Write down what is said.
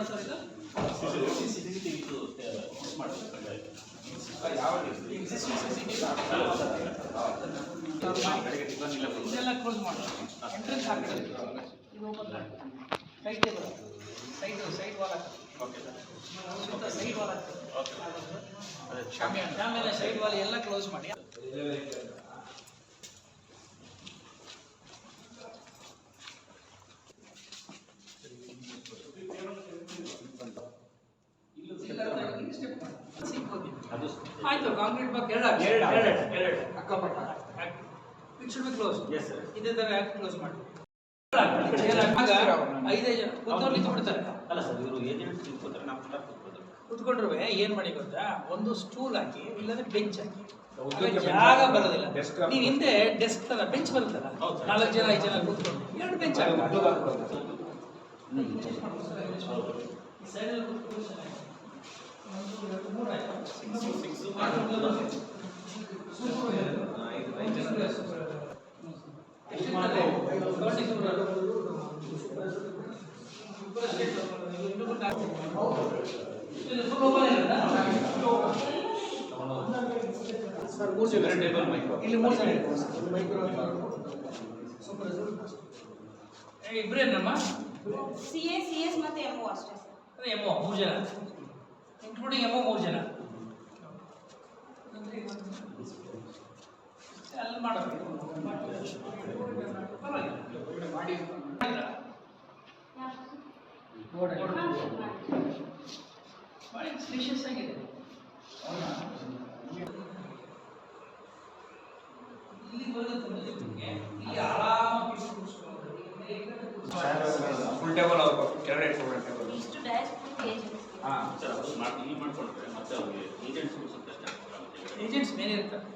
ಮಾಡ್ತಾರೆ ಇದು CCTV ಇದೆಲ್ಲ ಕ್ಲೋಸ್ ಮಾಡಿ ಎಂಟ್ರೆನ್ಸ್ ಆ ಕಡೆ ಇದು open side table side wall okay sir ಸುತ್ತ ಸೈಡ್ ವಾಲ್ ಓಕೆ ಆಮೇಲೆ ಸೈಡ್ ವಾಲ್ ಎಲ್ಲ ಕ್ಲೋಸ್ ಮಾಡಿ ಆಯ್ತು ಕಾಂಕ್ರೀಟ್ ಬಾಕ್ ಎರಡು ಅಕ್ಕಪಕ್ಕ it should be close yes sir ಇದೇ ತರ ಯಾಕೆ ಕ್ಲೋಸ್ ಮಾಡಿ ಆಗ 5 ಜನ ಕೂತ್ಕೊಂಡು ನಿಂತ್ಬಿಡ್ತಾರೆ. ಅಲ್ಲ ಸರ್ ಇವರು ಏಜೆಂಟ್ಸ್ ಕೂತ್ಕೊತಾರೆ ನಾವು ಸ್ಟಾಫ್ ಕೂತ್ಕೊತಾರೆ. ಕೂತ್ಕೊಂಡ್ರು ಏನ್ ಮಾಡಿ ಗೊತ್ತಾ, ಒಂದು ಸ್ಟೂಲ್ ಹಾಕಿ ಇಲ್ಲಾಂದ್ರೆ ಬೆಂಚ್ ಹಾಕಿ, ಜಾಗ ಬರೋದಿಲ್ಲ. ನೀವು ಹಿಂದೆ ಡೆಸ್ಕ್ ತರ ಬೆಂಚ್ ಬರುತ್ತಲ್ಲ, 4 ಜನ 5 ಜನ ಕೂತ್ಕೊಂಡು 2 ಬೆಂಚ್ ಹಾಕಿ ಸರ್ 3 ಜನ ಟೇಬಲ್ ಮೈಕ್ರೋ ಇಲ್ಲಿ 3 ಜನ ಮೈಕ್ರೋ ಇಬ್ಬರೇನಮ್ಮ CS ಮತ್ತೆ MO ಅಷ್ಟೇ ಸರ್. ಅದೇ MO 3 ಜನ ಇನ್ಕ್ಲೂಡಿಂಗ್ MO 3 ಜನ ಅಲ್ಲಿ ಮಾಡಬೇಕು ಮಾಡಿ ಭಾಳ ಸ್ಪೇಷಿಯಸ್ ಆಗಿದೆ. ಇಲ್ಲಿ ಬರುತ್ತೆ ಇಲ್ಲಿ ಆರಾಮಾಗಿ ಫುಲ್ ಟೇಬಲ್ ಅವ್ರು ಕೆಳಗಡೆ ಇಟ್ಕೊಂಡು ಟೇಬಲ್ ಇಷ್ಟು ಡ್ಯಾಶ್ ಪೇಜ್ ಸರ್ ಅವರು ಇಲ್ಲಿ ಮಾಡ್ಕೊಂಡ್ರೆ ಮತ್ತೆ ಅವ್ರಿಗೆ ಏಜೆಂಟ್ಸ್ ಏಜೆಂಟ್ಸ್ ಮೇಲೆ ಇರ್ತಾರೆ.